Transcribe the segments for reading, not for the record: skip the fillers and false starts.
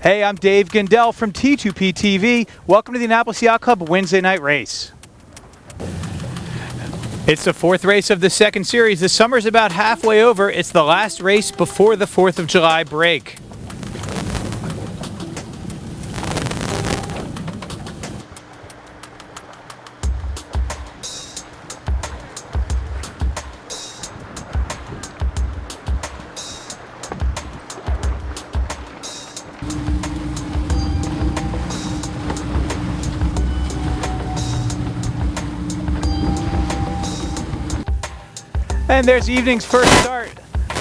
Hey, I'm Dave Gindel from T2P TV. Welcome to the Annapolis Yacht Club Wednesday night race. It's the fourth race of the second series. The summer's about halfway over. It's the last race before the 4th of July break. And there's the evening's first start.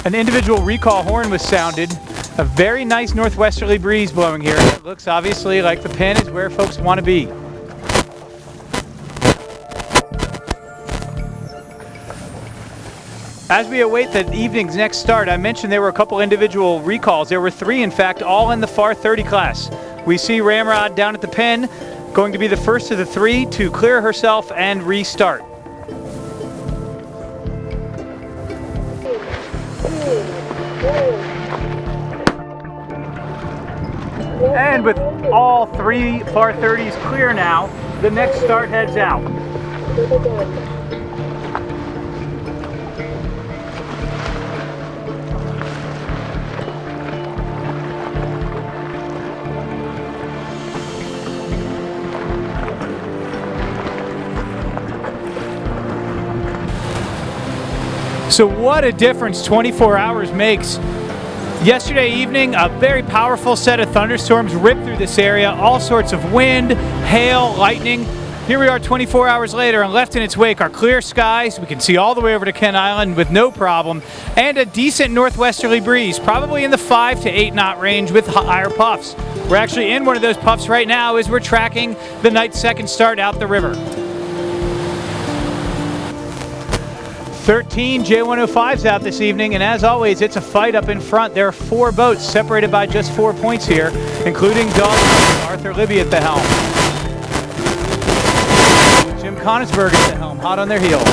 An individual recall horn was sounded. A very nice northwesterly breeze blowing here. It looks obviously like the pen is where folks want to be. As we await the evening's next start, I mentioned there were a couple individual recalls. There were 3, in fact, all in the far 30 class. We see Ramrod down at the pen, going to be the first of the 3 to clear herself and restart. And with all 3 far 30s clear now, the next start heads out. So what a difference 24 hours makes. Yesterday evening, a very powerful set of thunderstorms ripped through this area. All sorts of wind, hail, lightning. Here we are 24 hours later, and left in its wake are clear skies. We can see all the way over to Kent Island with no problem, and a decent northwesterly breeze, probably in the 5 to 8 knot range with higher puffs. We're actually in one of those puffs right now as we're tracking the night's second start out the river. 13 J105s out this evening, and as always, it's a fight up in front. There are 4 boats separated by just 4 points here, including Dog Arthur Libby at the helm. Jim Conisberg at the helm, hot on their heels.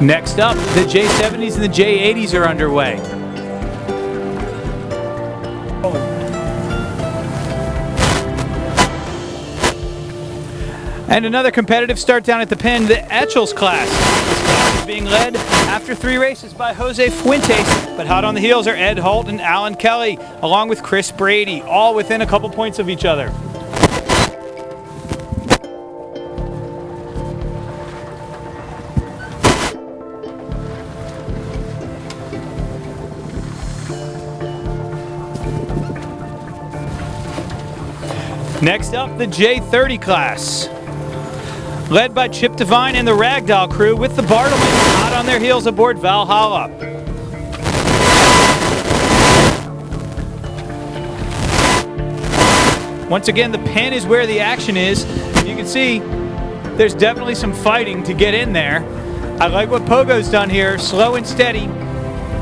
Next up, the J70s and the J80s are underway. And another competitive start down at the pen, the Etchells class. This class is being led after 3 races by Jose Fuentes, but hot on the heels are Ed Holt and Alan Kelly, along with Chris Brady, all within a couple points of each other. Next up, the J30 class, led by Chip Devine and the Ragdoll crew, with the Bartlemans hot on their heels aboard Valhalla. Once again, the pen is where the action is. You can see there's definitely some fighting to get in there. I like what Pogo's done here, slow and steady,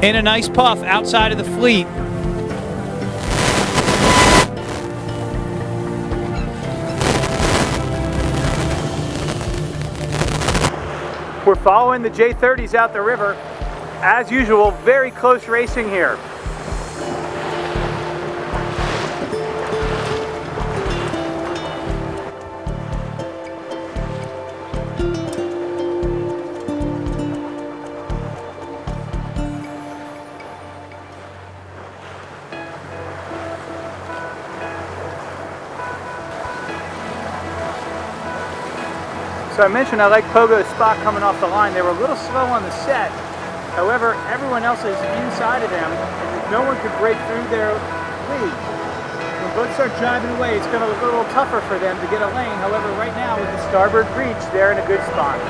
in a nice puff outside of the fleet. We're following the J30s out the river. As usual, very close racing here. So I mentioned I like Pogo's spot coming off the line. They were a little slow on the set. However, everyone else is inside of them, and no one could break through their lead. When boats start driving away, it's going to look a little tougher for them to get a lane. However, right now with the starboard breach, they're in a good spot.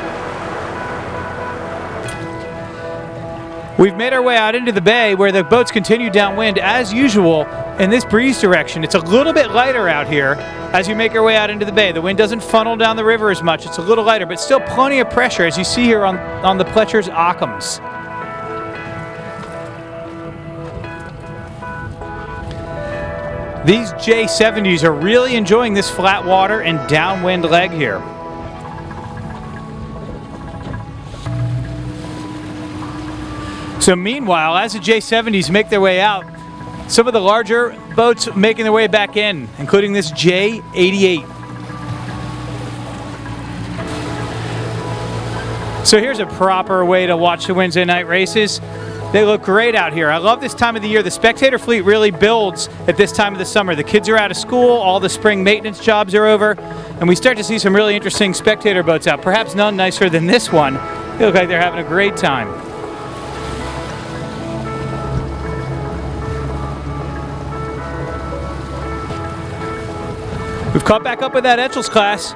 We've made our way out into the bay where the boats continue downwind as usual in this breeze direction. It's a little bit lighter out here as you make your way out into the bay. The wind doesn't funnel down the river as much. It's a little lighter, but still plenty of pressure as you see here on the Pletcher's Occams. These J70s are really enjoying this flat water and downwind leg here. So meanwhile, as the J70s make their way out, some of the larger boats making their way back in, including this J88. So here's a proper way to watch the Wednesday night races. They look great out here. I love this time of the year. The spectator fleet really builds at this time of the summer. The kids are out of school, all the spring maintenance jobs are over, and we start to see some really interesting spectator boats out. Perhaps none nicer than this one. They look like they're having a great time. We've caught back up with that Etchells class.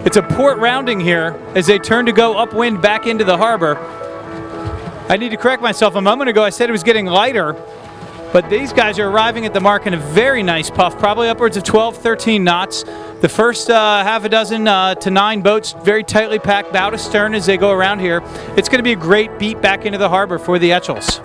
It's a port rounding here as they turn to go upwind back into the harbor. I need to correct myself. A moment ago I said it was getting lighter, but these guys are arriving at the mark in a very nice puff, probably upwards of 12, 13 knots. The first half a dozen to 9 boats very tightly packed bow to stern as they go around here. It's going to be a great beat back into the harbor for the Etchells.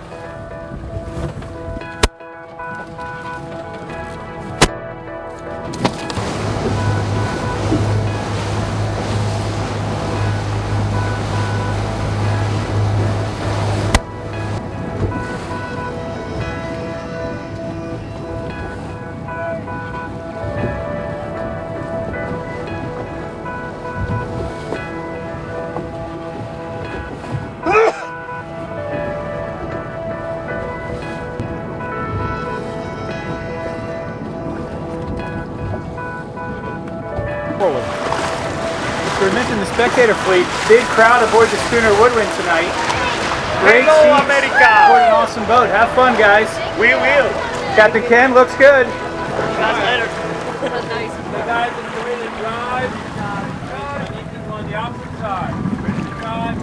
Forward. So we mentioned the spectator fleet. Big crowd aboard the schooner Woodwind tonight. Great seats aboard an awesome boat. Have fun, guys. We will. Captain Ken looks good. Guys, later. That's nice. The guys enjoy the drive. On the opposite side. Ready to drive.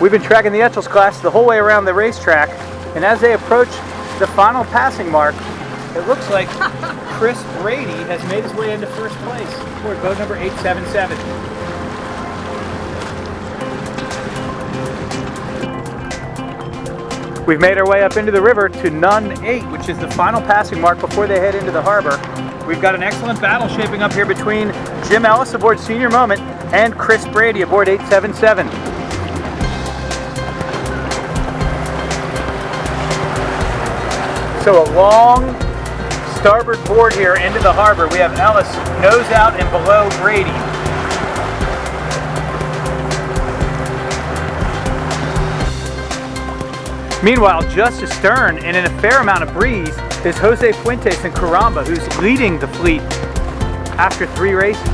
We've been tracking the Etchells class the whole way around the racetrack, and as they approach the final passing mark, it looks like Chris Brady has made his way into first place aboard boat number 877. We've made our way up into the river to Nun 8, which is the final passing mark before they head into the harbor. We've got an excellent battle shaping up here between Jim Ellis aboard Senior Moment and Chris Brady aboard 877. So a long starboard board here into the harbor. We have Ellis nose out and below Brady. Meanwhile, just astern and in a fair amount of breeze is Jose Fuentes and Caramba, who's leading the fleet after 3 races.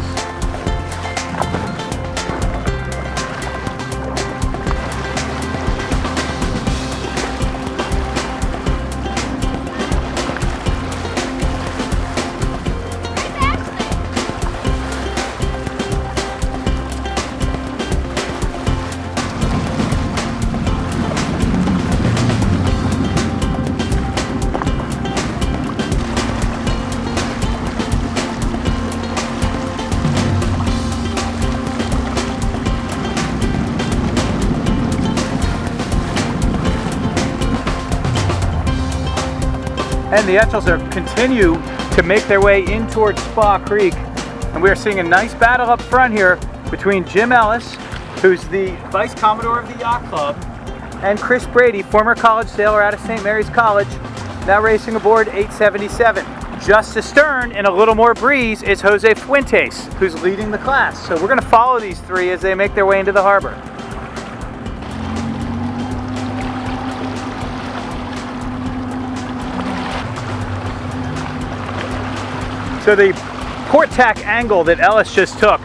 And the Etchells continue to make their way in towards Spa Creek. And we are seeing a nice battle up front here between Jim Ellis, who's the Vice Commodore of the Yacht Club, and Chris Brady, former college sailor out of St. Mary's College, now racing aboard 877. Just astern and a little more breeze is Jose Fuentes, who's leading the class. So we're going to follow these 3 as they make their way into the harbor. So the port tack angle that Ellis just took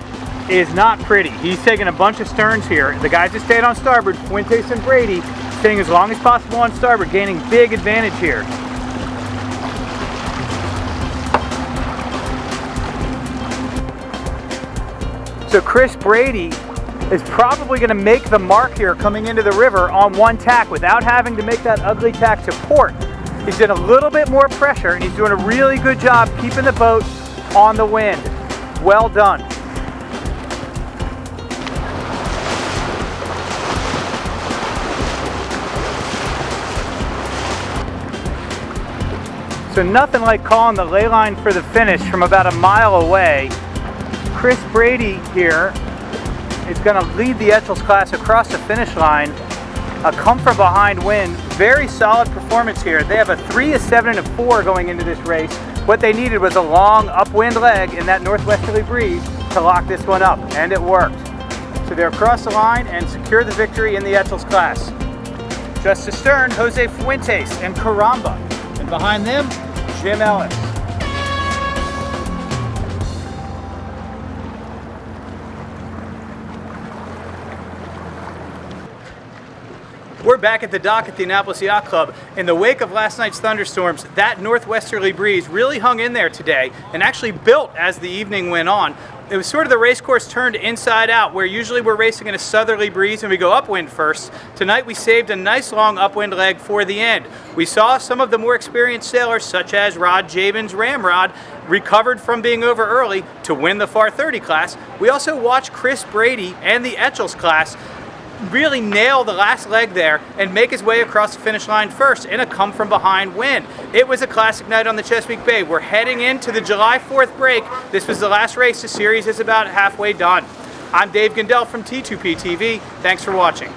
is not pretty. He's taking a bunch of sterns here. The guys that stayed on starboard, Fuentes and Brady, staying as long as possible on starboard, gaining big advantage here. So Chris Brady is probably going to make the mark here coming into the river on one tack without having to make that ugly tack to port. He's in a little bit more pressure and he's doing a really good job keeping the boat on the wind. Well done. So nothing like calling the ley line for the finish from about a mile away. Chris Brady here is going to lead the Etchells class across the finish line. A come from behind win. Very solid performance here. They have a 3, a 7, and a 4 going into this race. What they needed was a long upwind leg in that northwesterly breeze to lock this one up, and it worked. So they're across the line and secure the victory in the Etchells class. Just astern, Jose Fuentes and Caramba. And behind them, Jim Ellis. We're back at the dock at the Annapolis Yacht Club. In the wake of last night's thunderstorms, that northwesterly breeze really hung in there today and actually built as the evening went on. It was sort of the race course turned inside out, where usually we're racing in a southerly breeze and we go upwind first. Tonight we saved a nice long upwind leg for the end. We saw some of the more experienced sailors, such as Rod Jabin's Ramrod, recovered from being over early to win the Far 30 class. We also watched Chris Brady and the Etchells class really nail the last leg there and make his way across the finish line first in a come from behind win. It was a classic night on the Chesapeake Bay. We're heading into the July 4th break. This was the last race. The series is about halfway done. I'm Dave Gundel from T2P TV. Thanks for watching.